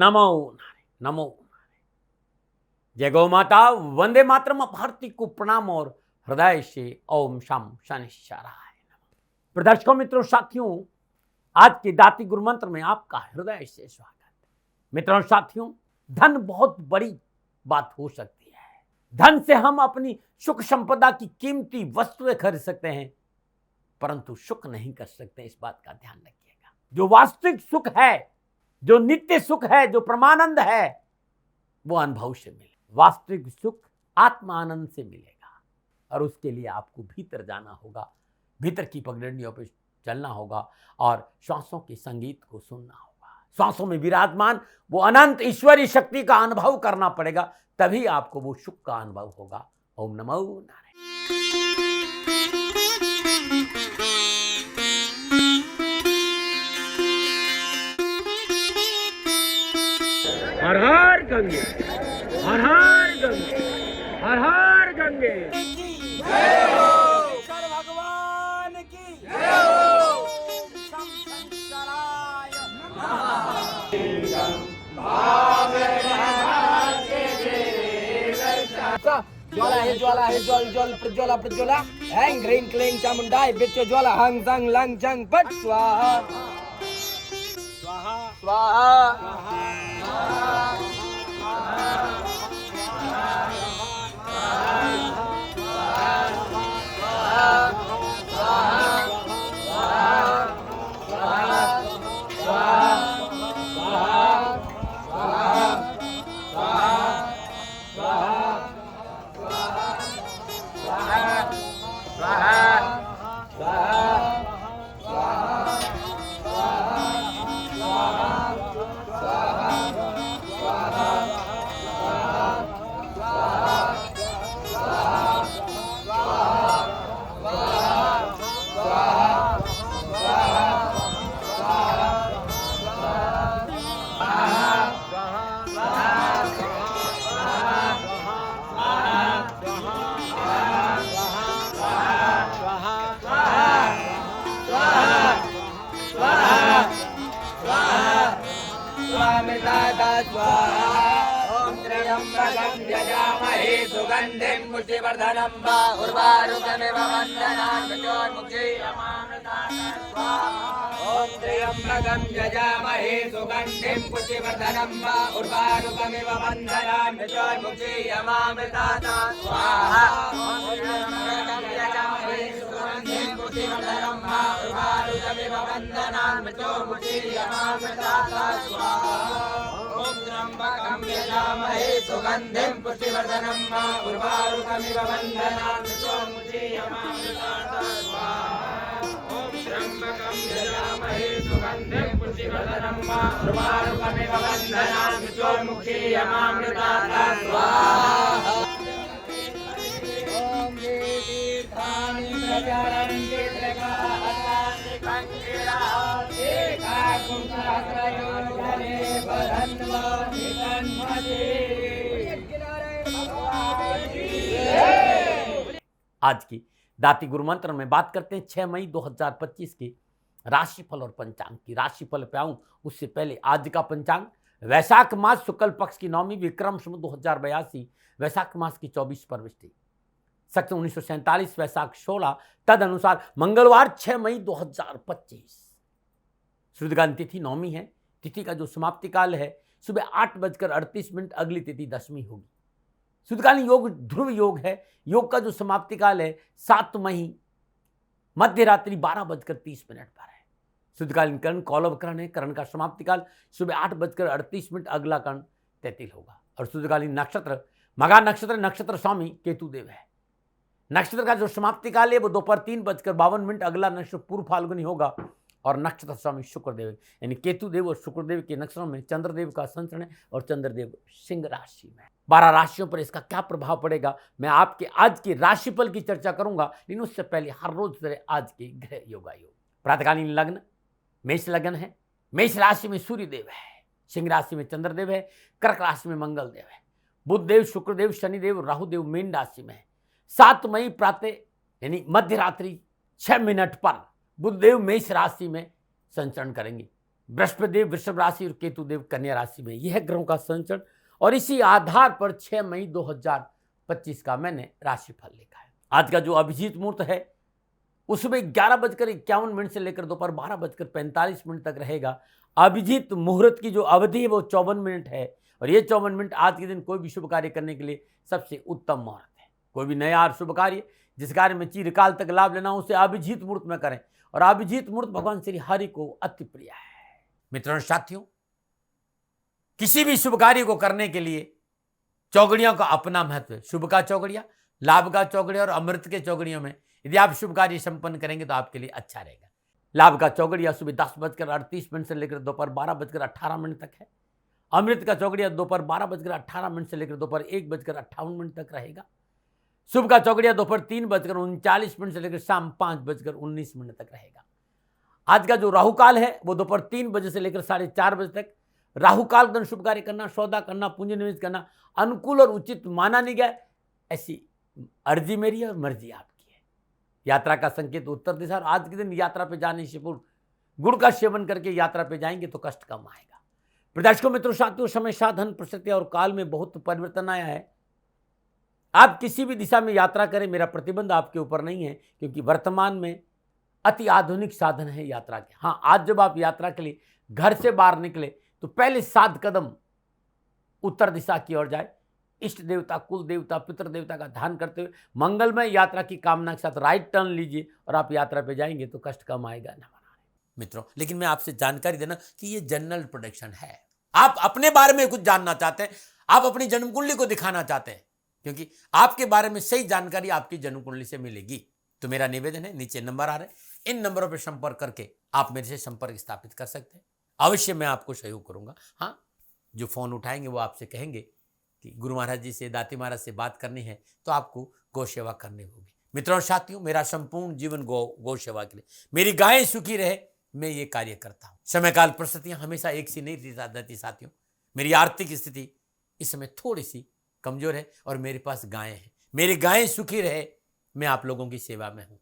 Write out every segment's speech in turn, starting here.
नमो नारायण, नमो नारायण। जय गौ माता, वंदे मातरम। भारती को प्रणाम और हृदय से ओम शम शनिश्चराय नमः। प्रदर्शकों, मित्रों, साथियों, आज के दाती गुरु मंत्र में आपका हृदय से स्वागत। मित्रों, साथियों, धन बहुत बड़ी बात हो सकती है। धन से हम अपनी सुख संपदा की कीमती वस्तुएं खरीद सकते हैं, परंतु सुख नहीं कर सकते। इस बात का ध्यान रखिएगा। जो वास्तविक सुख है, जो नित्य सुख है, जो परमानंद है, वो अनुभव से मिले। वास्तविक सुख आत्मा आनंद से मिलेगा और उसके लिए आपको भीतर जाना होगा, भीतर की पगडंडियों पर चलना होगा और श्वासों के संगीत को सुनना होगा। श्वासों में विराजमान वो अनंत ईश्वरीय शक्ति का अनुभव करना पड़ेगा, तभी आपको वो सुख का अनुभव होगा। ओम नमो नारायण। हर हर गंगे, हर हर गंगे, हर हर गंगे। जय हो शंकर भगवान की, जय हो शम शंकराय ज्वाला है, ज्वाला है, ज्वल ज्वल प्रज्वला प्रज्वला। हैंग ह्रीं क्लीं चामुंडाय बिच्च ज्वाला हंग संग लंग चंग पट स्वाहा स्वाहा स्वाहा। ओम त्र्यंबकं यजामहे सुगंधिं पुष्टिवर्धनं उर्वारुकमिव वन्दनान् मृत्योर्मुक्षीयमामृतात् स्वाहा। ओम त्र्यंबकं यजामहे सुगंधिं पुष्टिवर्धनं उर्वारुकमिव वन्दनान् मृत्योर्मुक्षीयमामृतात् स्वाहा। ओम त्र्यंबकं यजामहे सुगंधिं पुष्टिवर्धनं उर्वारुकमिव वन्दनान् मृत्योर्मुक्षीयमामृतात् स्वाहा। ओम त्र्यंबकं यजामहे सुगंधिं पुष्टिवर्धनं उर्वारुकमिव वन्दनान् मृत्योर्मुक्षीयमामृतात् स्वाहा। ओम त्र्यंबकं यजामहे सुगंधिं पुष्टिवर्धनं उर्वारुकमिव वन्दनान् मृत्योर्मुक्षीयमामृतात् स्वाहा। ओम तीर्थानि प्रचरन्ति आज की दाती गुरु मंत्र में बात करते हैं 6 मई 2025 की राशिफल और पंचांग की। राशिफल पे आऊं उससे पहले आज का पंचांग वैशाख मास शुक्ल पक्ष की नौमी विक्रम संवत 2082 वैशाख मास की 24 परविष्टि सक्त 1947 वैशाख 16 तद अनुसार मंगलवार 6 मई 2025। शुद्धकालीन तिथि नौमी है। तिथि का जो समाप्ति काल है सुबह 8:38, अगली तिथि 10वीं होगी। शुद्धकालीन योग ध्रुव योग है। योग का जो समाप्ति काल है 7 मई मध्य रात्रि 12:30 पर है। शुद्धकालीन कर्ण कौलव कर्ण है। कर्ण का समाप्ति काल सुबह 8:38, अगला कर्ण तैतिल होगा। और शुद्धकालीन नक्षत्र मघा नक्षत्र, नक्षत्र स्वामी केतुदेव है। नक्षत्र का जो समाप्ति काल है वो दोपहर 3:52, अगला नक्षत्र पूर्व फाल्गुनी होगा और नक्षत्र स्वामी शुक्रदेव यानी केतुदेव और शुक्रदेव के नक्षत्रों में चंद्रदेव का संचरण है और चंद्रदेव सिंह राशि में। 12 राशियों पर इसका क्या प्रभाव पड़ेगा मैं आपके आज के राशिफल की चर्चा करूंगा, लेकिन उससे पहले हर रोज तरह आज के ग्रह योगायोग। प्रातःकालीन लग्न मेष लग्न है। मेष राशि में सूर्यदेव है। सिंह राशि में चंद्रदेव है। कर्क राशि में मंगलदेव है। बुधदेव, शुक्रदेव, शनिदेव, राहुदेव मीन राशि में है। 7 मई प्रातः यानी मध्य रात्रि 6 मिनट पर बुधदेव मेष राशि में संचरण करेंगे। बृहस्पति देव वृषभ राशि और केतु देव कन्या राशि में। यह ग्रहों का संचरण और इसी आधार पर 6 मई 2025 का मैंने राशिफल लिखा है। आज का जो अभिजीत मुहूर्त है वो सुबह 11:51 से लेकर दोपहर 12:45 तक रहेगा। अभिजीत मुहूर्त की जो अवधि है वो 54 मिनट है और ये 54 मिनट आज के दिन कोई भी शुभ कार्य करने के लिए सबसे उत्तम मुहूर्त है। कोई भी नया और शुभ कार्य जिस कार्य में चिरकाल तक लाभ लेना हो उसे अभिजीत मुहूर्त में करें और अभिजीत मुहूर्त भगवान श्री हरि को अति प्रिय है। मित्रों साथियों, किसी भी शुभ कार्य को करने के लिए चौगड़ियों का अपना महत्व है। शुभ का चौगड़िया, लाभ का चौगड़िया और अमृत के चौगड़ियों में यदि आप शुभ कार्य संपन्न करेंगे तो आपके लिए अच्छा रहेगा। लाभ का चौगड़िया सुबह 10:38 से लेकर दोपहर 12:18 तक है। अमृत का चौगड़िया दोपहर 12:18 से लेकर दोपहर 1:58 तक रहेगा। शुभ का चौगड़िया दोपहर 3:39 से लेकर शाम 5:19 तक रहेगा। आज का जो राहुकाल है वो दोपहर 3 बजे से लेकर 4:30 बजे तक। राहुकाल के दिन शुभ कार्य करना, सौदा करना, पूंजी निवेश करना अनुकूल और उचित माना नहीं गया। ऐसी अर्जी मेरी है और मर्जी आपकी है। यात्रा का संकेत उत्तर दिशा और आज के दिन यात्रा पे जाने से पूर्व गुड़ का सेवन करके यात्रा पे जाएंगे तो कष्ट कम आएगा। प्रदर्शकों मित्रों साथियों, समय साधन परिस्थिति और काल में बहुत परिवर्तन आया है। आप किसी भी दिशा में यात्रा करें, मेरा प्रतिबंध आपके ऊपर नहीं है क्योंकि वर्तमान में अति आधुनिक साधन है यात्रा के। हाँ, आज जब आप यात्रा के लिए घर से बाहर निकले तो पहले 7 कदम उत्तर दिशा की ओर जाए। इष्ट देवता, कुल देवता, पितृ देवता का ध्यान करते हुए मंगलमय यात्रा की कामना के साथ राइट टर्न लीजिए और आप यात्रा पे जाएंगे तो कष्ट कम आएगा। न मित्रों, लेकिन मैं आपसे जानकारी देना कि ये जनरल प्रोडिक्शन है। आप अपने बारे में कुछ जानना चाहते हैं, आप अपनी जन्म कुंडली को दिखाना चाहते हैं क्योंकि आपके बारे में सही जानकारी आपकी जन्म कुंडली से मिलेगी। तो मेरा निवेदन है, नीचे नंबर आ रहे हैं, इन नंबरों पर संपर्क करके आप मेरे से संपर्क स्थापित कर सकते हैं। अवश्य मैं आपको सहयोग करूंगा। हाँ, जो फोन उठाएंगे वो आपसे कहेंगे कि गुरु महाराज जी से, दाती महाराज से बात करनी है तो आपको गौ सेवा करनी होगी। मित्रों साथियों, मेरा संपूर्ण जीवन गौ सेवा के लिए, मेरी गायें सुखी रहे, मैं ये कार्य करता हूँ। समय काल परिस्थितियां हमेशा एक सी नहीं रहती साथियों। मेरी आर्थिक स्थिति इस समय थोड़ी सी कमजोर है और मेरे पास गायें हैं। मेरी गायें सुखी रहे, मैं आप लोगों की सेवा में हूँ।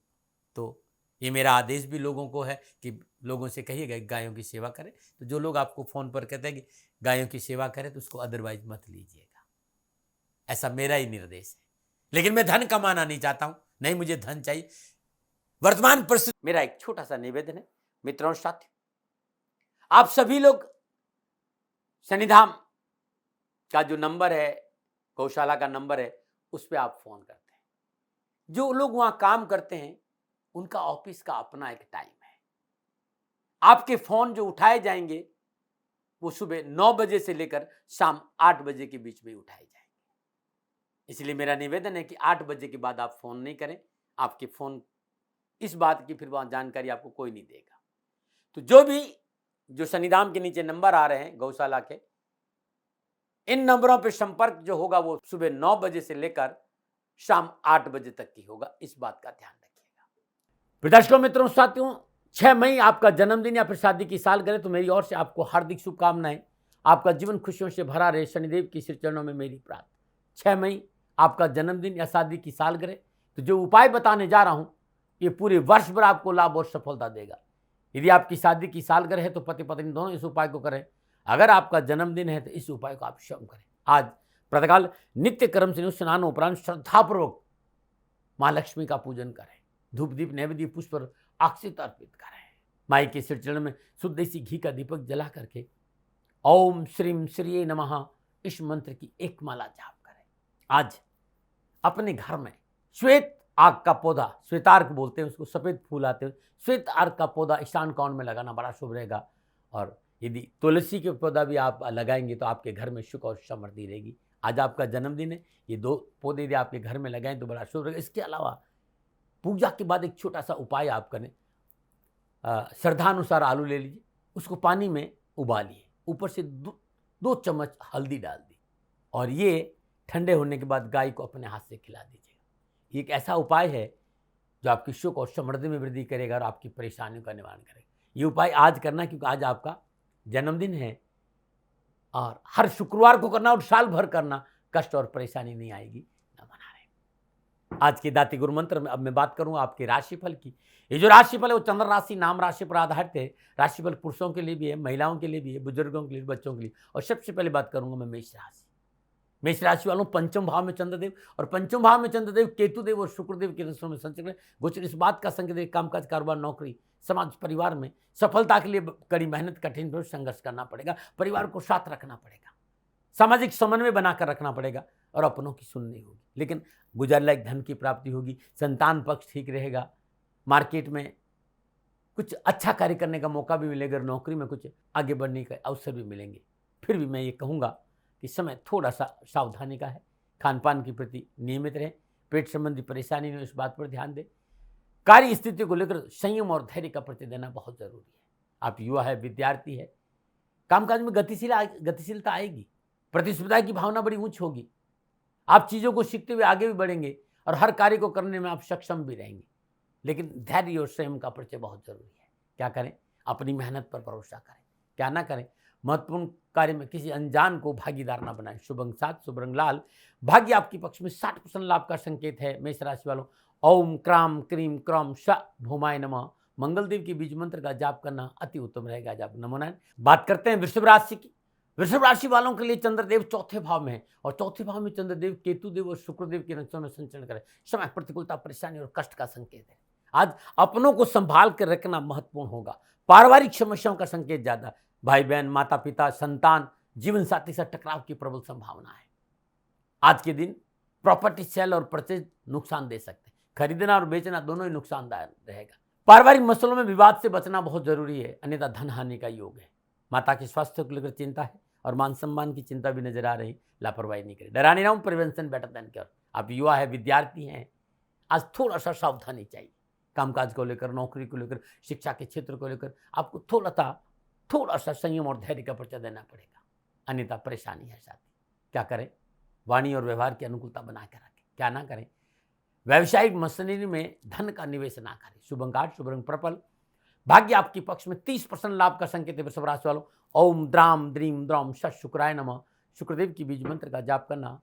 तो ये मेरा आदेश भी लोगों को है कि लोगों से कहिएगा गायों की सेवा करें। तो जो लोग आपको फोन पर कहते हैं कि गायों की सेवा करें तो उसको अदरवाइज मत लीजिएगा, ऐसा मेरा ही निर्देश है। लेकिन मैं धन कमाना नहीं चाहता हूं, नहीं मुझे धन चाहिए। वर्तमान परिस्थिति, मेरा एक छोटा सा निवेदन है मित्रों साथियों, आप सभी लोग शनिधाम का जो नंबर है, गौशाला का नंबर है, उस पर आप फोन करते हैं। जो लोग वहां काम करते हैं उनका ऑफिस का अपना एक टाइम है। आपके फोन जो उठाए जाएंगे वो सुबह 9 बजे से लेकर शाम 8 बजे के बीच में उठाए जाएंगे। इसलिए मेरा निवेदन है कि 8 बजे के बाद आप फोन नहीं करें। आपके फोन इस बात की फिर वहां जानकारी आपको कोई नहीं देगा। तो जो शनिधाम के नीचे नंबर आ रहे हैं गौशाला के, इन नंबरों पर संपर्क जो होगा वो सुबह 9 बजे से लेकर शाम 8 बजे तक की होगा। इस बात का ध्यान रखिएगा। प्रदर्शकों मित्रों साथियों, 6 मई आपका जन्मदिन या फिर शादी की सालगिरह, तो मेरी ओर से आपको हार्दिक शुभकामनाएं। आपका जीवन खुशियों से भरा रहे, शनिदेव की श्री चरणों में मेरी प्रार्थना। 6 मई आपका जन्मदिन या शादी की सालगिरह, तो जो उपाय बताने जा रहा हूं ये पूरे वर्ष भर आपको लाभ और सफलता देगा। यदि आपकी शादी की सालगिरह है तो पति पत्नी दोनों इस उपाय को करें। अगर आपका जन्मदिन है तो इस उपाय को आप स्वयं करें। आज प्रातःकाल नित्य कर्म से स्नान उपरांत श्रद्धापूर्वक माँ लक्ष्मी का पूजन करें। धूप दीप नैवेद्य पुष्प पर अक्षत अर्पित करें। माई के श्री चरण में शुद्ध देसी घी का दीपक जला करके ओम श्रीम श्रीये नमः इस मंत्र की एक माला जाप करें। आज अपने घर में श्वेत आग का पौधा, श्वेतार्क बोलते हैं उसको, सफेद फूल आते हैं, श्वेत आर्क का पौधा ईशान कोण में लगाना बड़ा शुभ रहेगा। और यदि तुलसी के पौधा भी आप लगाएंगे तो आपके घर में सुख और समृद्धि रहेगी। आज आपका जन्मदिन है, ये 2 पौधे यदि आपके घर में लगाएं तो बड़ा शुभ रहेगा। इसके अलावा पूजा के बाद एक छोटा सा उपाय आप करें। श्रद्धानुसार आलू ले लीजिए, उसको पानी में उबालिए, ऊपर से 2 चम्मच हल्दी डाल दी और ये ठंडे होने के बाद गाय को अपने हाथ से खिला दीजिएगा। ये एक ऐसा उपाय है जो आपकी सुख और समृद्धि में वृद्धि करेगा और आपकी परेशानियों का निवारण करेगा। ये उपाय आज करना क्योंकि आज आपका जन्मदिन है और हर शुक्रवार को करना और साल भर करना, कष्ट और परेशानी नहीं आएगी। न मना रहे। आज के दाती गुरु मंत्र में अब मैं बात करूंगा आपके राशिफल की। ये जो राशिफल है वो चंद्र राशि नाम राशि पर आधारित है। राशिफल पुरुषों के लिए भी है, महिलाओं के लिए भी है, बुजुर्गों के लिए, बच्चों के लिए। और सबसे पहले बात करूंगा मैं मेष राशि। मेष राशि वालों, पंचम भाव में चंद्रदेव और पंचम भाव में चंद्रदेव, केतुदेव और शुक्रदेव के नक्षत्रों में संचरण गोचर इस बात का संकेत है कामकाज, कारोबार, नौकरी, समाज, परिवार में सफलता के लिए कड़ी मेहनत, कठिन संघर्ष करना पड़ेगा। परिवार को साथ रखना पड़ेगा, सामाजिक समन्वय बनाकर रखना पड़ेगा और अपनों की सुननी होगी। लेकिन गुजर लायक धन की प्राप्ति होगी, संतान पक्ष ठीक रहेगा, मार्केट में कुछ अच्छा कार्य करने का मौका भी मिलेगा, नौकरी में कुछ आगे बढ़ने का अवसर भी मिलेंगे। फिर भी मैं ये कहूँगा कि समय थोड़ा सा सावधानी का है, खान पान के प्रति नियमित रहें, पेट संबंधी परेशानी में इस बात पर ध्यान दें। कार्य स्थिति को लेकर संयम और धैर्य का प्रति देना बहुत जरूरी है। आप युवा है, विद्यार्थी है, कामकाज में गतिशीलता आएगी, प्रतिस्पर्धा की भावना बड़ी ऊंच होगी, आप चीज़ों को सीखते हुए आगे भी बढ़ेंगे और हर कार्य को करने में आप सक्षम भी रहेंगे। लेकिन धैर्य और संयम का परिचय बहुत जरूरी है। क्या करें? अपनी मेहनत पर भरोसा करें, क्या ना करें। महत्वपूर्ण कार्य में किसी अनजान को भागीदार ना बनाएं। शुभ अंक 7, शुभ रंग लाल, भाग्य आपके पक्ष में 60% लाभ का संकेत है। मेष राशि वालों, ओम क्राम क्रीम क्रम श भूमाय नमः मंगल देव के बीज मंत्र का जाप करना अति उत्तम रहेगा। जाप नमो नारायण। बात करते हैं वृषभ राशि की। वृषभ राशि वालों के लिए चंद्रदेव चौथे भाव में है और चौथे भाव में चंद्रदेव, केतुदेव और शुक्रदेव के नक्षत्रों में संचरण करें। समय, प्रतिकूलता, परेशानी और कष्ट का संकेत है। आज अपनों को संभाल कर रखना महत्वपूर्ण होगा। पारिवारिक समस्याओं का संकेत ज्यादा, भाई बहन, माता पिता, संतान, जीवन साथी से टकराव की प्रबल संभावना है। आज के दिन प्रॉपर्टी सेल और परचेज नुकसान दे सकते हैं। खरीदना और बेचना दोनों ही नुकसानदायक रहेगा। पारिवारिक मसलों में विवाद से बचना बहुत जरूरी है, अन्यथा धन हानि का योग है। माता के स्वास्थ्य को लेकर चिंता है और मान सम्मान की चिंता भी नजर आ रही। लापरवाही नहीं करें। डरा नहीं रहा हूं, प्रिवेंशन बेटर देन क्योर। आप युवा है, विद्यार्थी हैं, आज थोड़ा सा सावधानी चाहिए। कामकाज को लेकर, नौकरी को लेकर, शिक्षा के क्षेत्र को लेकर आपको थोड़ा सा संयम और धैर्य का परिचय देना पड़ेगा, अन्यथा परेशानी है साथी। क्या करें? वाणी और व्यवहार की अनुकूलता बना कर रखें। क्या ना करें? व्यावसायिक मशीनरी में धन का निवेश ना करें। शुभ अंक 8, शुभ रंग पर्पल, भाग्य आपके पक्ष में 30% लाभ का संकेत है। वृषभ राशि वालों, ओम द्राम द्रीम द्रौम सत शुक्राय नमः शुक्रदेव की बीज मंत्र का जाप करना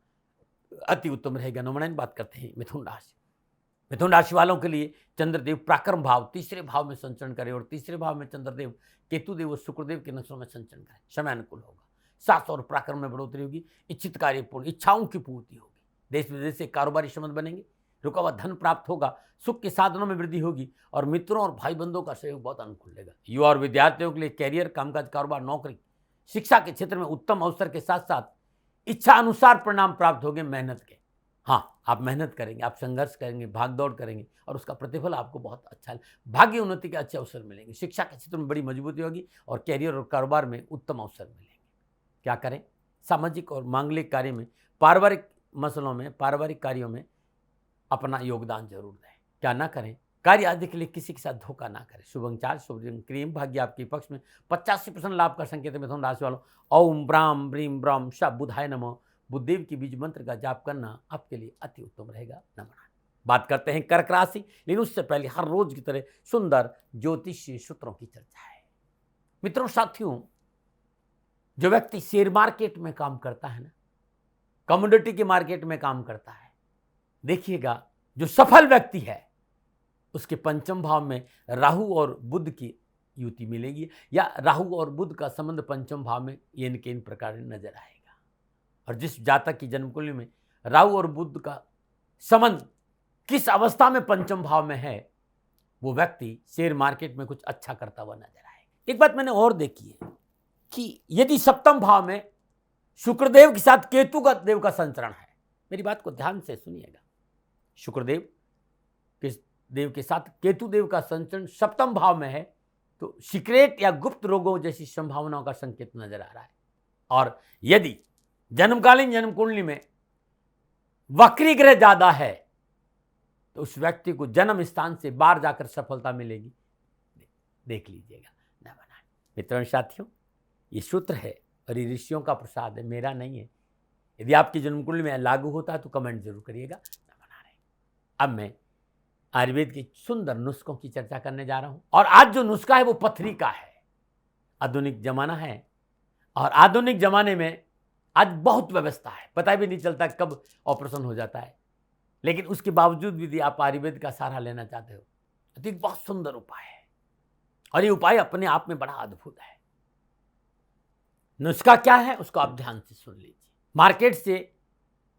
अति उत्तम रहेगा। नमोनायन। बात करते हैं मिथुन राशि। मिथुन राशि वालों के लिए चंद्रदेव प्राक्रम भाव, तीसरे भाव में संचरण करें और तीसरे भाव में चंद्रदेव, केतुदेव और शुक्रदेव के नक्षत्रों में संचरण करें। समय अनुकूल होगा, साहस और पराक्रम में बढ़ोतरी होगी, इच्छित कार्य पूर्ण, इच्छाओं की पूर्ति होगी, देश विदेश से कारोबारी संबंध बनेंगे, रुका हुआ धन प्राप्त होगा, सुख के साधनों में वृद्धि होगी और मित्रों और भाई बंधुओं का सहयोग बहुत अनुकूल रहेगा। युवा और विद्यार्थियों के लिए कैरियर, कामकाज, कारोबार, नौकरी, शिक्षा के क्षेत्र में उत्तम अवसर के साथ साथ इच्छा अनुसार परिणाम प्राप्त होंगे मेहनत के। हाँ, आप मेहनत करेंगे, आप संघर्ष करेंगे, भाग दौड़ करेंगे और उसका प्रतिफल आपको बहुत अच्छा, भाग्य उन्नति के अच्छे अवसर मिलेंगे। शिक्षा के क्षेत्र में बड़ी मजबूती होगी और कैरियर और कारोबार में उत्तम अवसर मिलेंगे। क्या करें? सामाजिक और मांगलिक कार्य में, पारिवारिक मसलों में, पारिवारिक कार्यों में अपना योगदान जरूर दें। क्या ना करें? कार्य आदि के लिए किसी के साथ धोखा ना करें। शुभ अंक 4, शुभ रंग क्रीम, भाग्य आपके पक्ष में 85% लाभ का संकेत है। मिथुन राशि वालों, ओम ब्राम ब्रीम ब्रह्म श बुधाय नमः बुद्धदेव की बीज मंत्र का जाप करना आपके लिए अति उत्तम रहेगा। नमः। बात करते हैं कर्क राशि, लेकिन उससे पहले हर रोज की तरह सुंदर ज्योतिषीय सूत्रों की चर्चा है। मित्रों, साथियों, जो व्यक्ति शेयर मार्केट में काम करता है ना, कमोडिटी के मार्केट में काम करता है, देखिएगा जो सफल व्यक्ति है उसके पंचम भाव में राहु और बुध की युति मिलेगी या राहु और बुध का संबंध पंचम भाव में इन के इन प्रकार नजर आएगा। और जिस जातक की जन्म कुंडली में राहु और बुध का संबंध किस अवस्था में पंचम भाव में है, वो व्यक्ति शेयर मार्केट में कुछ अच्छा करता हुआ नजर आएगा। एक बात मैंने और देखी है कि यदि सप्तम भाव में शुक्रदेव के साथ केतु का देव का संचरण है, मेरी बात को ध्यान से सुनिएगा, शुक्रदेव के देव के साथ केतु देव का संचरण सप्तम भाव में है तो सीक्रेट या गुप्त रोगों जैसी संभावनाओं का संकेत नजर आ रहा है। और यदि जन्मकालीन जन्म कुंडली में वक्री ग्रह ज्यादा है तो उस व्यक्ति को जन्म स्थान से बाहर जाकर सफलता मिलेगी। देख लीजिएगा। न बनाए। मित्रों साथियों, ये सूत्र है और ये ऋषियों का प्रसाद है, मेरा नहीं है। यदि आपकी जन्म कुंडली में लागू होता है तो कमेंट जरूर करिएगा। न बना रहे। अब मैं आयुर्वेद के सुंदर नुस्खों की चर्चा करने जा रहा हूं और आज जो नुस्खा है वो पथरी का है। आधुनिक जमाना है और आधुनिक जमाने में आज बहुत व्यवस्था है, पता भी नहीं चलता कब ऑपरेशन हो जाता है। लेकिन उसके बावजूद भी यदि आप आयुर्वेद का सहारा लेना चाहते हो तो एक बहुत सुंदर उपाय है, और ये उपाय अपने आप में बड़ा अद्भुत है। नुस्खा क्या है उसको आप ध्यान से सुन लीजिए। मार्केट से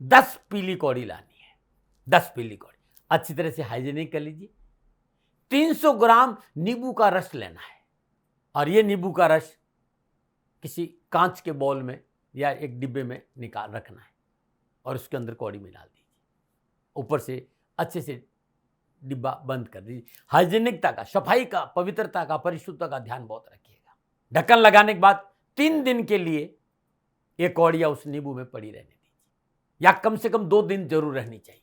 10 पीली कौड़ी लानी है, 10 पीली कौड़ी अच्छी तरह से हाइजीनिक कर लीजिए। 300 ग्राम नींबू का रस लेना है, और ये नींबू का रस किसी कांच के बॉल में या एक डिब्बे में निकाल रखना है, और उसके अंदर कौड़ी में डाल दीजिए। ऊपर से अच्छे से डिब्बा बंद कर दीजिए। हाइजीनिकता का, सफाई का, पवित्रता का, परिशुद्धता का ध्यान बहुत रखिएगा। ढक्कन लगाने के बाद 3 दिन के लिए ये कौड़ियाँ उस नींबू में पड़ी रहने दीजिए, या कम से कम 2 दिन जरूर रहनी चाहिए।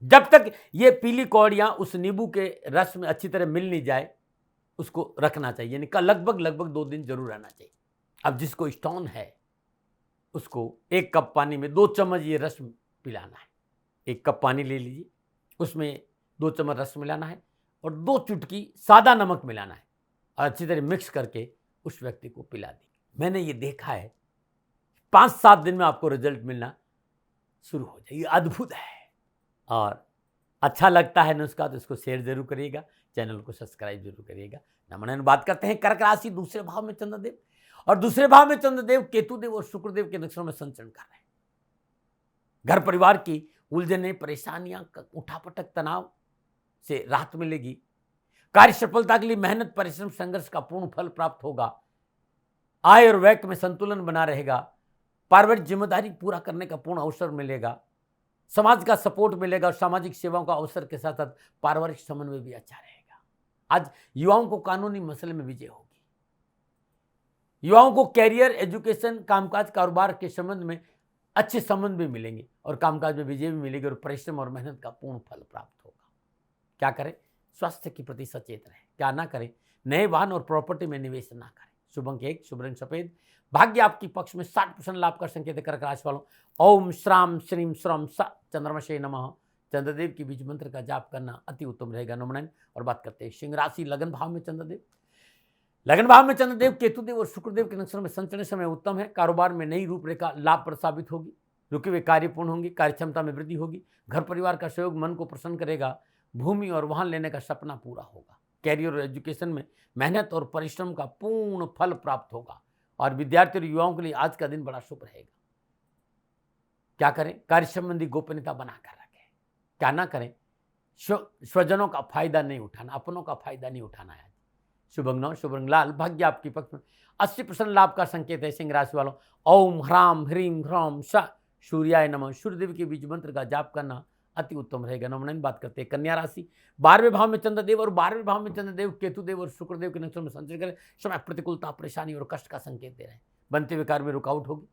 जब तक ये पीली कौड़ियाँ उस नींबू के रस में अच्छी तरह मिल नहीं जाए उसको रखना चाहिए, यानी लगभग 2 दिन जरूर रहना चाहिए। अब जिसको स्टोन है उसको 1 कप पानी में 2 चम्मच ये रस पिलाना है। 1 कप पानी ले लीजिए, उसमें 2 चम्मच रस मिलाना है और 2 चुटकी सादा नमक मिलाना है, और अच्छी तरह मिक्स करके उस व्यक्ति को पिला दी। मैंने ये देखा है 5-7 दिन में आपको रिजल्ट मिलना शुरू हो जाए। ये अद्भुत है। और अच्छा लगता है नुस्खा तो इसको शेयर जरूर करिएगा, चैनल को सब्सक्राइब जरूर करिएगा। नमन। बात करते हैं कर्क राशि, दूसरे भाव में चंद्रदेव, और दूसरे भाव में चंद्रदेव केतुदेव और शुक्रदेव के नक्षत्रों में संचरण कर रहे हैं। घर परिवार की उलझने, परेशानियां, उठापटक, तनाव से राहत मिलेगी। कार्य सफलता के लिए मेहनत, परिश्रम, संघर्ष का पूर्ण फल प्राप्त होगा। आय और व्यय में संतुलन बना रहेगा। पारिवारिक जिम्मेदारी पूरा करने का पूर्ण अवसर मिलेगा। समाज का सपोर्ट मिलेगा, और सामाजिक सेवाओं का अवसर के साथ साथ पारिवारिक समन्वय भी अच्छा रहेगा। आज युवाओं को कानूनी मसले में विजय होगी। युवाओं को कैरियर, एजुकेशन, कामकाज, कारोबार के संबंध में अच्छे संबंध भी मिलेंगे, और कामकाज में विजय भी मिलेगी, और परिश्रम और मेहनत का पूर्ण फल प्राप्त होगा। क्या करें? स्वास्थ्य के प्रति सचेत रहें। क्या ना करें? नए वाहन और प्रॉपर्टी में निवेश ना करें। शुभ अंक 1, शुभ रंग सफेद। भाग्य आपकी पक्ष में 60% लाभ का संकेत है। कर्क राशि वालों, ओम श्राम श्रीम श्रम स चंद्रमशे नमः, चंद्रदेव की बीज मंत्र का जाप करना अति उत्तम रहेगा। नमन। और बात करते हैं सिंह राशि, लगन भाव में चंद्रदेव। लगन भाव में चंद्रदेव, केतुदेव और शुक्रदेव के नक्षत्र में संचरण समय उत्तम है। कारोबार में नई रूपरेखा लाभप्रद साबित होगी। रुके हुए कार्य पूर्ण होंगे। कार्य क्षमता में वृद्धि होगी। घर परिवार का सहयोग मन को प्रसन्न करेगा। भूमि और वाहन लेने का सपना पूरा होगा। कैरियर और एजुकेशन में मेहनत और परिश्रम का पूर्ण फल प्राप्त होगा, और विद्यार्थी और युवाओं के लिए आज का दिन बड़ा शुभ रहेगा। क्या करें? कार्य संबंधी गोपनीयता बनाकर रखें। क्या ना करें? स्वजनों का फायदा नहीं उठाना, अपनों का फायदा नहीं उठाना है। शुभ अंक 9, शुभ रंग लाल। भाग्य आपकी पक्ष में 80% लाभ का संकेत है। सिंह राशि वालों, ओम ह्राम ह्रीम ह्रौम स सूर्याय नमः, सूर्यदेव के बीज मंत्र का जाप करना अति उत्तम रहेगा। नमन। बात करते हैं कन्या राशि, 12वें भाव में चंद्रदेव, और 12वें भाव में चंद्रदेव, केतुदेव और शुक्रदेव के नक्षत्र में संचरण करें। समय प्रतिकूलता, परेशानी और कष्ट का संकेत दे रहे हैं। बनते हुए कार्य में रुकावट होगी।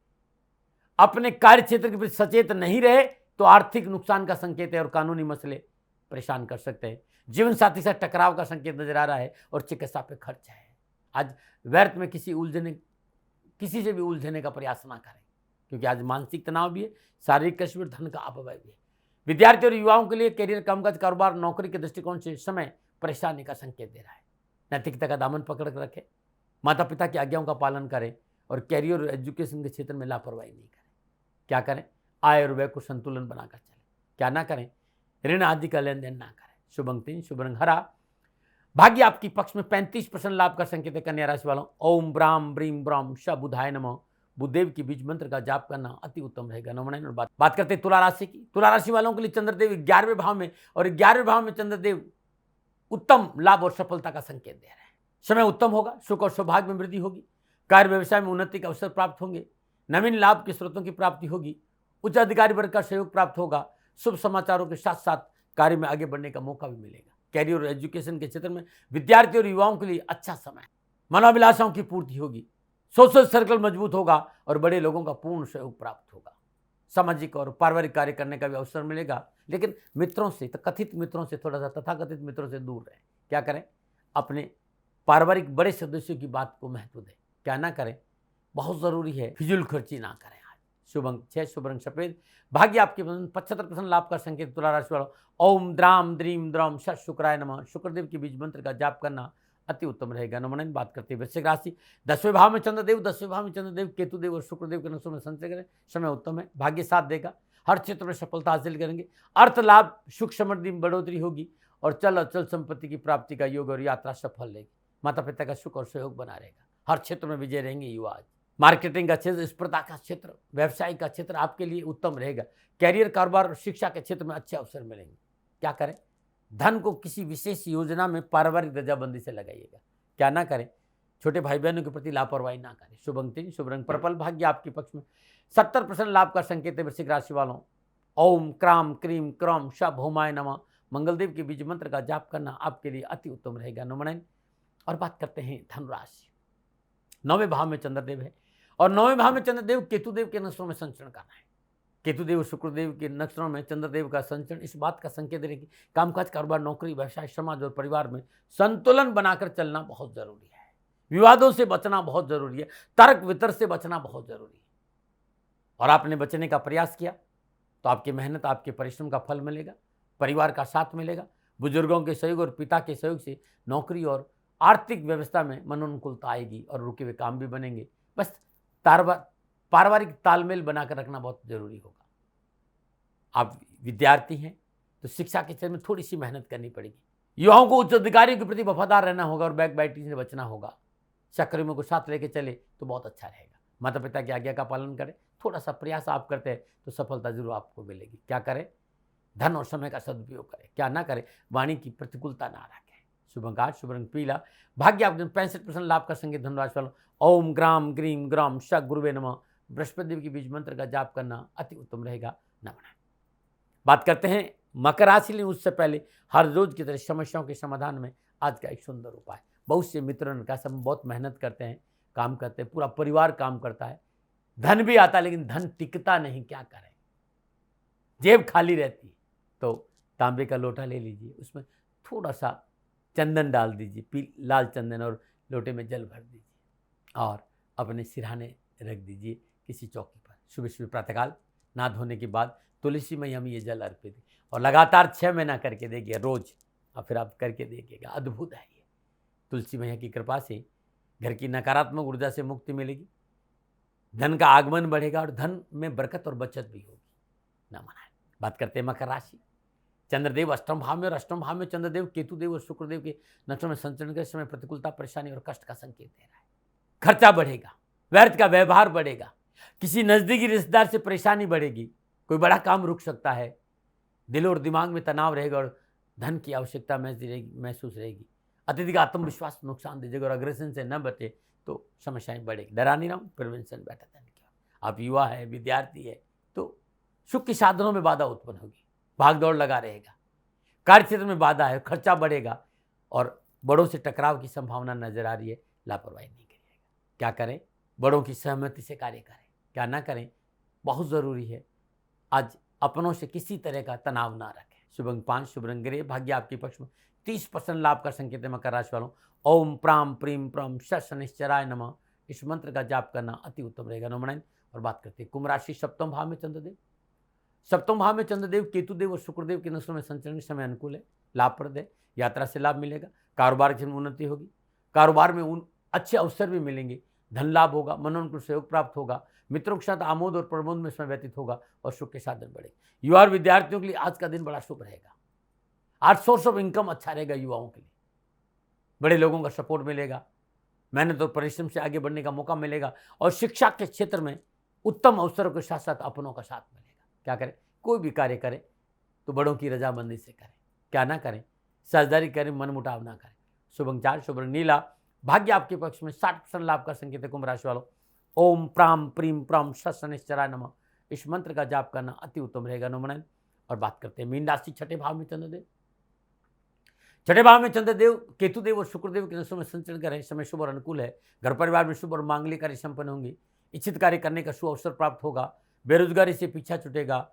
अपने कार्य क्षेत्र के प्रति सचेत नहीं रहे तो आर्थिक नुकसान का संकेत है, और कानूनी मसले परेशान कर सकते हैं। जीवन साथी से टकराव का संकेत नजर आ रहा है, और चिकित्सा पे खर्च है। आज व्यर्थ में किसी से भी उलझने का प्रयास ना करें, क्योंकि आज मानसिक तनाव भी है, शारीरिक कष्ट भी, धन का अपव्यय भी है। विद्यार्थी और युवाओं के लिए कैरियर, कामकाज, कारोबार, नौकरी के दृष्टिकोण से समय परेशानी का संकेत दे रहा है। नैतिकता का दामन पकड़ कर रखें। माता पिता की आज्ञाओं का पालन करें, और कैरियर और एजुकेशन के क्षेत्र में लापरवाही नहीं करें। क्या करें? आय और व्यय को संतुलन बनाकर चलें। क्या ना करें? ऋण आदि का लेन देन ना करें। शुभ अंक 3, शुभ रंग हरा। भाग्य आपकी पक्ष में 35% लाभ का संकेत है। कन्या राशि वालों, ओम ब्राम ब्रीम ब्राम श बुधाय नमः, बुद्धदेव की बीज मंत्र का जाप करना अति उत्तम रहेगा। नमन। और बात करते हैं तुला राशि की। तुला राशि वालों के लिए चंद्रदेव 11वें भाव में, और 11वें भाव में चंद्रदेव उत्तम लाभ और सफलता का संकेत दे रहे हैं। समय उत्तम होगा। सुख और सौभाग्य में वृद्धि होगी। कार्य व्यवसाय में उन्नति का अवसर प्राप्त होंगे। नवीन लाभ के स्रोतों की प्राप्ति होगी। उच्च अधिकारी वर्ग का सहयोग प्राप्त होगा। शुभ समाचारों के साथ साथ कार्य में आगे बढ़ने का मौका भी मिलेगा। कैरियर और एजुकेशन के क्षेत्र में विद्यार्थी और युवाओं के लिए अच्छा समय। मनोभिलाषाओं की पूर्ति होगी। सोशल सर्कल मजबूत होगा, और बड़े लोगों का पूर्ण सहयोग प्राप्त होगा। सामाजिक और पारिवारिक कार्य करने का भी अवसर मिलेगा, लेकिन मित्रों से, कथित मित्रों से, थोड़ा सा तथाकथित मित्रों से दूर रहें। क्या करें? अपने पारिवारिक बड़े सदस्यों की बात को महत्व दें। क्या ना करें? बहुत ज़रूरी है फिजूल खर्ची ना करें। आज शुभ अंक 6, शुभ रंग सफेद। भाग्य आपके 75% लाभ का संकेत। तुला राशि वालों, ओम द्राम द्रीम द्रम श शुक्राय नमः, शुक्रदेव के बीज मंत्र का जाप करना अति उत्तम रहेगा। नमन। बात करते हैं वृश्चिक राशि, 10वें भाव में चंद्रदेव, 10वें भाव में चंद्रदेव, केतुदेव और शुक्रदेव के नक्षत्र में संचय करें। समय उत्तम है। भाग्य साथ देगा। हर क्षेत्र में सफलता हासिल करेंगे। अर्थ लाभ, सुख समृद्धि में बढ़ोतरी होगी और चल अचल संपत्ति की प्राप्ति का योग और यात्रा सफल रहेगी। माता पिता का सुख और सहयोग बना रहेगा। हर क्षेत्र में विजय रहेंगे युवा। आज मार्केटिंग का क्षेत्र, स्पर्धा का क्षेत्र, व्यवसाय का क्षेत्र आपके लिए उत्तम रहेगा। कैरियर, कारोबार और शिक्षा के क्षेत्र में अच्छे अवसर मिलेंगे। क्या करें? धन को किसी विशेष योजना में पारिवारिक रजाबंदी से लगाइएगा। क्या ना करें? छोटे भाई बहनों के प्रति लापरवाही ना करें। शुभ अंक 3, शुभ रंग पर्पल, भाग्य आपके पक्ष में। 70% लाभ का संकेत है वृश्चिक राशि वालों। ओम क्राम क्रीम क्रम शभ होमाय नमः मंगलदेव के बीज मंत्र का जाप करना आपके लिए अति उत्तम रहेगा। नंबर 9। और बात करते हैं धनुराशि। 9वें भाव में चंद्रदेव है और 9वें भाव में चंद्रदेव केतुदेव के नक्षत्रों में संचरण कर रहे हैं। केतुदेव शुक्रदेव के नक्षत्रों में चंद्रदेव का संचरण इस बात का संकेत दे रहे कि कामकाज, कारोबार, नौकरी, व्यवसाय, समाज और परिवार में संतुलन बनाकर चलना बहुत जरूरी है। विवादों से बचना बहुत जरूरी है। तर्क वितर्क से बचना बहुत जरूरी है। और आपने बचने का प्रयास किया तो आपकी मेहनत, आपके परिश्रम का फल मिलेगा। परिवार का साथ मिलेगा। बुजुर्गों के सहयोग और पिता के सहयोग से नौकरी और आर्थिक व्यवस्था में मनोनुकूलता आएगी और रुके हुए काम भी बनेंगे। बस पारिवारिक तालमेल बनाकर रखना बहुत जरूरी होगा। आप विद्यार्थी हैं तो शिक्षा के क्षेत्र में थोड़ी सी मेहनत करनी पड़ेगी। युवाओं को उच्च अधिकारियों के प्रति वफादार रहना होगा और बैक बाइटिंग से बचना होगा। सहकर्मियों को साथ लेके चले तो बहुत अच्छा रहेगा। माता पिता की आज्ञा का पालन करें। थोड़ा सा प्रयास आप करते हैं तो सफलता जरूर आपको मिलेगी। क्या करें? धन और समय का सदुपयोग करें। क्या ना करें? वाणी की प्रतिकूलता ना रखें। शुभ अंक 8, शुभ रंग पीला, भाग्य आपके 65% लाभ का संकेत धनुराशि वालों। ओम ग्राम ग्रीम ग्राम श गुरुवे नमः बृहस्पति देव के बीज मंत्र का जाप करना अति उत्तम रहेगा। नमः। बात करते हैं मकर राशि। लेकिन उससे पहले हर रोज की तरह समस्याओं के समाधान में आज का एक सुंदर उपाय। बहुत से मित्रों ने कहा सब बहुत मेहनत करते हैं, काम करते हैं, पूरा परिवार काम करता है, धन भी आता है लेकिन धन टिकता नहीं, क्या करें? जेब खाली रहती है। तो तांबे का लोटा ले लीजिए, उसमें थोड़ा सा चंदन डाल दीजिए, लाल चंदन, और लोटे में जल भर दीजिए और अपने सिरहाने रख दीजिए किसी चौकी पर। सुबह सुबह प्रातःकाल नहा धोने के बाद तुलसी मैया में ये जल अर्पित और लगातार 6 महीना करके देखिए रोज, और फिर आप करके देखिएगा, अद्भुत है ये। तुलसी मैया की कृपा से घर की नकारात्मक ऊर्जा से मुक्ति मिलेगी, धन का आगमन बढ़ेगा और धन में बरकत और बचत भी होगी। ना मनाए। बात करते हैं मकर राशि। चंद्रदेव अष्टम भाव में और अष्टम भाव में चंद्रदेव केतुदेव और शुक्रदेव के नक्षत्रों में संचरण के समय प्रतिकूलता, परेशानी और कष्ट का संकेत दे रहा है। खर्चा बढ़ेगा, व्यर्थ का व्यवहार बढ़ेगा, किसी नजदीकी रिश्तेदार से परेशानी बढ़ेगी, कोई बड़ा काम रुक सकता है, दिल और दिमाग में तनाव रहेगा और धन की आवश्यकता महसूस रहेगी। अत्यधिक आत्मविश्वास नुकसान दीजिएगा और अग्रेशन से न बचे तो समस्याएं बढ़ेगी। डरा नहीं रहा हूँ, प्रिवेंशन बेटर देन क्योर। आप युवा है, विद्यार्थी है तो सुख के साधनों में बाधा उत्पन्न होगी, भाग दौड़ लगा रहेगा, कार्य क्षेत्र में बाधा है, खर्चा बढ़ेगा और बड़ों से टकराव की संभावना नजर आ रही है। लापरवाही नहीं करिएगा। क्या करें? बड़ों की सहमति से कार्य करें। क्या ना करें? बहुत ज़रूरी है आज अपनों से किसी तरह का तनाव ना रखें। शुभ अंक 5, शुभ रंग ग्रे, भाग्य आपके पक्ष में। 30% लाभ का संकेत है मकर राशि वालों। ओम प्राम प्रीम प्रम शनिश्चराय नमः इस मंत्र का जाप करना अति उत्तम रहेगा। नंबर 9। और बात करते हैं कुंभ राशि। सप्तम भाव में चंद्रदेव, सप्तम भाव में चंद्रदेव केतुदेव और शुक्रदेव के नक्षत्रों में संचरण के समय अनुकूल है, लाभप्रद है, यात्रा से लाभ मिलेगा, कारोबार की उन्नति होगी, कारोबार में अच्छे अवसर भी मिलेंगे, धन लाभ होगा, मनोनुकूल सहयोग प्राप्त होगा, मित्रों के साथ आमोद और प्रमोद में समय व्यतीत होगा और सुख के साधन बढ़ेगा। युवा और विद्यार्थियों के लिए आज का दिन बड़ा शुभ रहेगा। आज सोर्स ऑफ इनकम अच्छा रहेगा युवाओं के लिए, बड़े लोगों का सपोर्ट मिलेगा, मेहनत और परिश्रम से आगे बढ़ने का मौका मिलेगा और शिक्षा के क्षेत्र में उत्तम अवसरों के साथ साथ अपनों का साथ मिलेगा। क्या करें? कोई भी कार्य करें तो बड़ों की रजामंदी से करें। क्या ना करें? साझेदारी करें, मनमुटाव ना करें। शुभ अंक 4, शुभ रंग नीला, भाग्य आपके पक्ष में। 60% लाभ का संकेत है कुंभ राशि वालों। ओम प्राम प्रीम प्राम शनिश्चराय नमः इस मंत्र का जाप करना अति उत्तम रहेगा। नंबर 9। और बात करते हैं मीन राशि। छठे भाव में चंद्रदेव, छठे भाव में चंद्रदेव केतुदेव और शुक्रदेव के नक्षत्रों में संचरण कर रहे हैं। समय शुभ और अनुकूल है, घर परिवार में शुभ और मांगलिक कार्य संपन्न होंगे, इच्छित कार्य करने का शुभ अवसर प्राप्त होगा, बेरोजगारी से पीछा छूटेगा,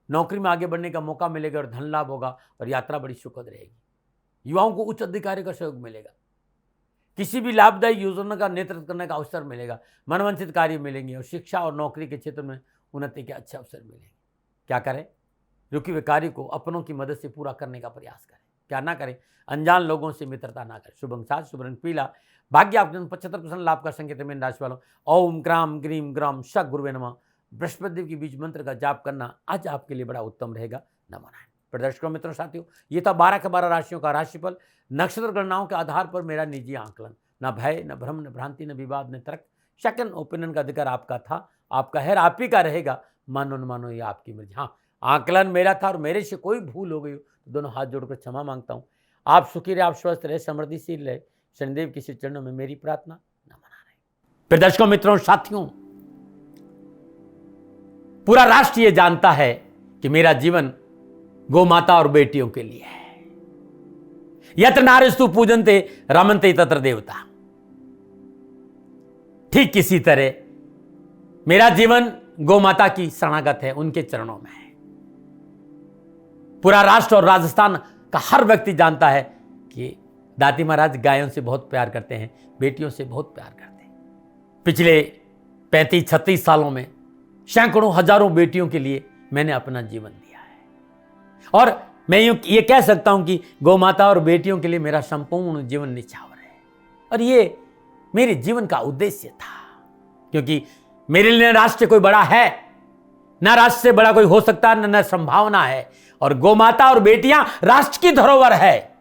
नौकरी में आगे बढ़ने का मौका मिलेगा और धन लाभ होगा और यात्रा बड़ी सुखद रहेगी। युवाओं को उच्च अधिकारी का सहयोग मिलेगा, किसी भी लाभदायी योजना का नेतृत्व करने का अवसर मिलेगा, मनवांछित कार्य मिलेंगे और शिक्षा और नौकरी के क्षेत्र में उन्नति के अच्छे अवसर मिलेंगे। क्या करें? रुके हुए कार्य को अपनों की मदद से पूरा करने का प्रयास करें। क्या ना करें? अनजान लोगों से मित्रता ना करें। शुभ अंक 7, शुभ रंग पीला, भाग्य आपके 75% लाभ का संकेत है मीन राशि वालों। ओम ग्राम ग्रीम ग्राम श गुरुवे नमः बृहस्पति देव की बीज मंत्र का जाप करना आज आपके लिए बड़ा उत्तम रहेगा। नमो नारायण। प्रदर्शकों मित्रों साथियों, ये था 12 के 12 राशियों का राशिफल। नक्षत्र गणनाओं के आधार पर मेरा निजी आकलन। न भय, न भ्रम, न भ्रांति, न विवाद, न तर्क, सेकंड ओपिनियन का अधिकार आपका था, आपका है, आप ही का रहेगा। मानो न मानो ये आपकी मर्जी। हाँ, आकलन मेरा था और मेरे से कोई भूल हो गई हो तो दोनों हाथ जोड़कर क्षमा मांगता हूँ। आप सुखी रहे, आप स्वस्थ रहे, समृद्धिशील रहे, शनिदेव के श्री चरणों में मेरी प्रार्थना। नमो नारायण। प्रदर्शकों मित्रों साथियों, पूरा राष्ट्र ये जानता है कि मेरा जीवन गौ माता और बेटियों के लिए है। यत्र नारीस्तु पूजन्ते रमन्ते तत्र देवता। ठीक किसी तरह मेरा जीवन गौ माता की शरणागत है, उनके चरणों में है। पूरा राष्ट्र और राजस्थान का हर व्यक्ति जानता है कि दाती महाराज गायों से बहुत प्यार करते हैं, बेटियों से बहुत प्यार करते हैं। पिछले 35-36 सालों में सैकड़ों हजारों बेटियों के लिए मैंने अपना जीवन दिया है और मैं ये कह सकता हूं कि गौ माता और बेटियों के लिए मेरा संपूर्ण जीवन निछावर है। और ये मेरे जीवन का उद्देश्य था, क्योंकि मेरे लिए राष्ट्र कोई बड़ा है, ना राष्ट्र से बड़ा कोई हो सकता है, न संभावना है। और गौ माता और बेटियां राष्ट्र की धरोहर है,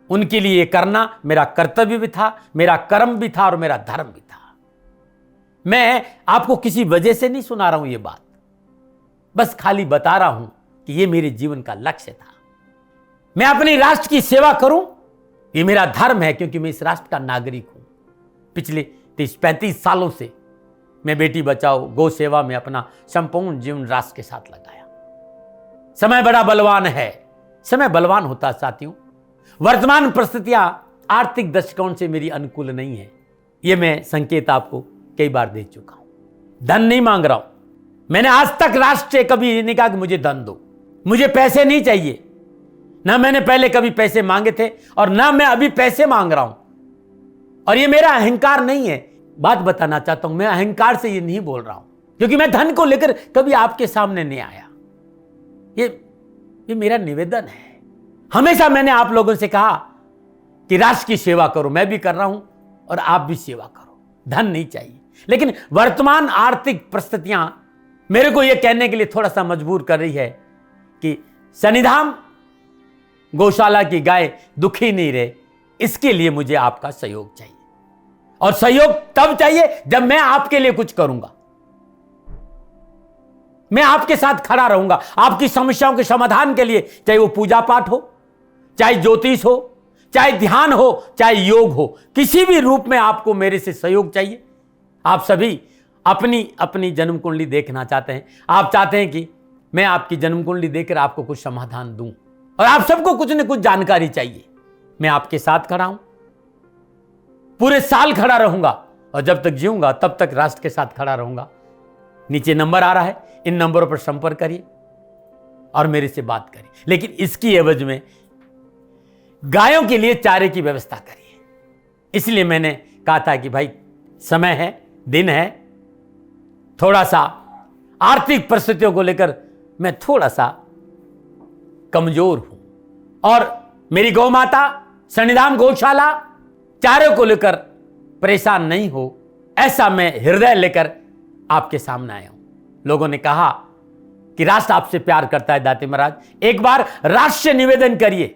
उनके लिए करना मेरा कर्तव्य भी था, मेरा कर्म भी था और मेरा धर्म भी था। मैं आपको किसी वजह से नहीं सुना रहा हूं ये बात, बस खाली बता रहा हूं कि ये मेरे जीवन का लक्ष्य था। मैं अपने राष्ट्र की सेवा करूं, ये मेरा धर्म है, क्योंकि मैं इस राष्ट्र का नागरिक हूं। पिछले 30-35 सालों से मैं बेटी बचाओ, गौ सेवा में अपना संपूर्ण जीवन राष्ट्र के साथ लगाया। समय बड़ा बलवान है, समय बलवान होता साथियों। वर्तमान परिस्थितियां आर्थिक दृष्टिकोण से मेरी अनुकूल नहीं है, ये मैं संकेत आपको कई बार दे चुका हूं। धन नहीं मांग रहा हूं। मैंने आज तक राष्ट्र से कभी नहीं कहा कि मुझे धन दो, मुझे पैसे नहीं चाहिए। ना मैंने पहले कभी पैसे मांगे थे और ना मैं अभी पैसे मांग रहा हूं। और ये मेरा अहंकार नहीं है। बात बताना चाहता हूं, मैं अहंकार से ये नहीं बोल रहा हूं, क्योंकि मैं धन को लेकर कभी आपके सामने नहीं आया। ये मेरा निवेदन है। हमेशा मैंने आप लोगों से कहा कि राष्ट्र की सेवा करो, मैं भी कर रहा हूं और आप भी सेवा करो। धन नहीं चाहिए, लेकिन वर्तमान आर्थिक परिस्थितियां मेरे को यह कहने के लिए थोड़ा सा मजबूर कर रही है कि शनिधाम गौशाला की गाय दुखी नहीं रहे, इसके लिए मुझे आपका सहयोग चाहिए। और सहयोग तब चाहिए जब मैं आपके लिए कुछ करूंगा, मैं आपके साथ खड़ा रहूंगा, आपकी समस्याओं के समाधान के लिए। चाहे वो पूजा पाठ हो, चाहे ज्योतिष हो, चाहे ध्यान हो, चाहे योग हो, किसी भी रूप में आपको मेरे से सहयोग चाहिए। आप सभी अपनी अपनी जन्म कुंडली देखना चाहते हैं। आप चाहते हैं कि मैं आपकी जन्म कुंडली देखकर आपको कुछ समाधान दूं, और आप सबको कुछ न कुछ जानकारी चाहिए। मैं आपके साथ खड़ा हूं, पूरे साल खड़ा रहूंगा, और जब तक जीऊंगा तब तक राष्ट्र के साथ खड़ा रहूंगा। नीचे नंबर आ रहा है, इन नंबरों पर संपर्क करिए और मेरे से बात करिए। लेकिन इसकी एवज में गायों के लिए चारे की व्यवस्था करिए। इसलिए मैंने कहा था कि भाई समय है, दिन है, थोड़ा सा आर्थिक परिस्थितियों को लेकर मैं थोड़ा सा कमजोर हूं, और मेरी गौ माता शनिधाम गौशाला चारे को लेकर परेशान नहीं हो, ऐसा मैं हृदय लेकर आपके सामने आया हूं। लोगों ने कहा कि राष्ट्र आपसे प्यार करता है दाती महाराज, एक बार राष्ट्र से निवेदन करिए।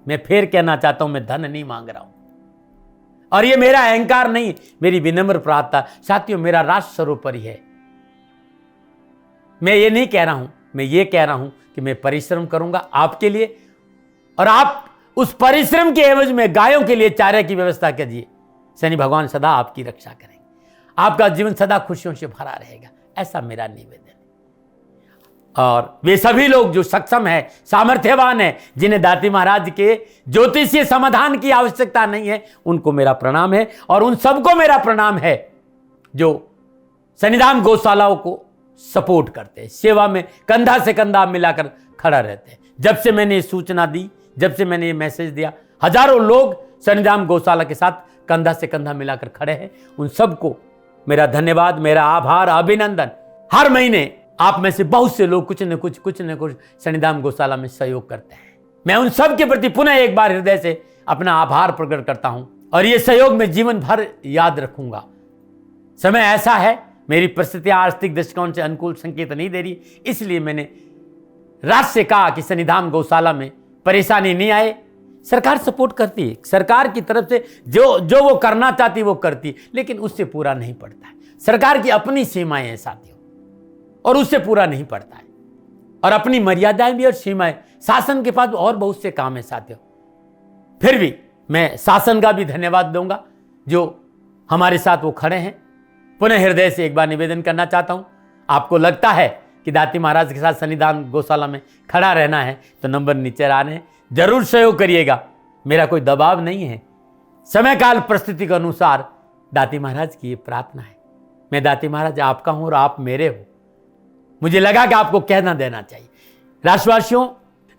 मैं फिर कहना चाहता हूं, मैं धन नहीं मांग रहा हूं, और ये मेरा अहंकार नहीं, मेरी विनम्र प्रार्थना। साथियों, मेरा राष्ट्र सर्वोपरि है। मैं ये नहीं कह रहा हूं, मैं ये कह रहा हूं कि मैं परिश्रम करूंगा आपके लिए, और आप उस परिश्रम के एवज में गायों के लिए चारे की व्यवस्था कीजिए। शनि भगवान सदा आपकी रक्षा करेंगे, आपका जीवन सदा खुशियों से भरा रहेगा, ऐसा मेरा निवेदन है। और वे सभी लोग जो सक्षम है, सामर्थ्यवान है, जिन्हें दाती महाराज के ज्योतिषीय समाधान की आवश्यकता नहीं है, उनको मेरा प्रणाम है। और उन सबको मेरा प्रणाम है जो शनिधाम गौशालाओं को सपोर्ट करते हैं, सेवा में कंधा से कंधा मिलाकर खड़ा रहते हैं। जब से मैंने ये सूचना दी, जब से मैंने ये मैसेज दिया, हजारों लोग शनिधाम गौशाला के साथ कंधा से कंधा मिलाकर खड़े हैं। उन सबको मेरा धन्यवाद, मेरा आभार, अभिनंदन। हर महीने आप में से बहुत से लोग कुछ न कुछ शनिधाम गौशाला में सहयोग करते हैं। मैं उन सब के प्रति पुनः एक बार हृदय से अपना आभार प्रकट करता हूं, और ये सहयोग मैं जीवन भर याद रखूंगा। समय ऐसा है, मेरी परिस्थितियां आर्थिक दृष्टिकोण से अनुकूल संकेत नहीं दे रही, इसलिए मैंने राष्ट्र से कहा कि सन्निधान गौशाला में परेशानी नहीं आए। सरकार सपोर्ट करती है, सरकार की तरफ से जो वो करना चाहती वो करती, लेकिन उससे पूरा नहीं पड़ता है। सरकार की अपनी सीमाएं हैं साथियों, और उससे पूरा नहीं पड़ता है, और अपनी मर्यादाएं भी और सीमाएं। शासन के पास और बहुत से काम है साथियों। फिर भी मैं शासन का भी धन्यवाद दूंगा जो हमारे साथ वो खड़े हैं। पुनः हृदय से एक बार निवेदन करना चाहता हूं, आपको लगता है कि दाती महाराज के साथ सन्निधान गौशाला में खड़ा रहना है तो नंबर नीचे आ रहे हैं, जरूर सहयोग करिएगा। मेरा कोई दबाव नहीं है, समय काल परिस्थिति के अनुसार दाती महाराज की ये प्रार्थना है। मैं दाती महाराज आपका हूं और आप मेरे हो, मुझे लगा कि आपको कहना देना चाहिए। राष्ट्रवासियों,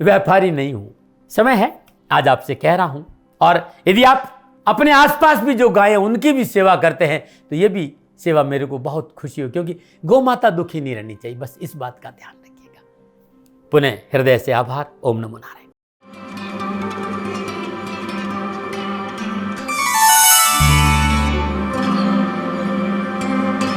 व्यापारी नहीं हूं, समय है आज आपसे कह रहा हूं। और यदि आप अपने आसपास भी जो गाय हैं उनकी भी सेवा करते हैं तो ये भी सेवा मेरे को बहुत खुशी हो, क्योंकि गौ माता दुखी नहीं रहनी चाहिए, बस इस बात का ध्यान रखिएगा। पुनः हृदय से आभार। ओम नमो नारायण।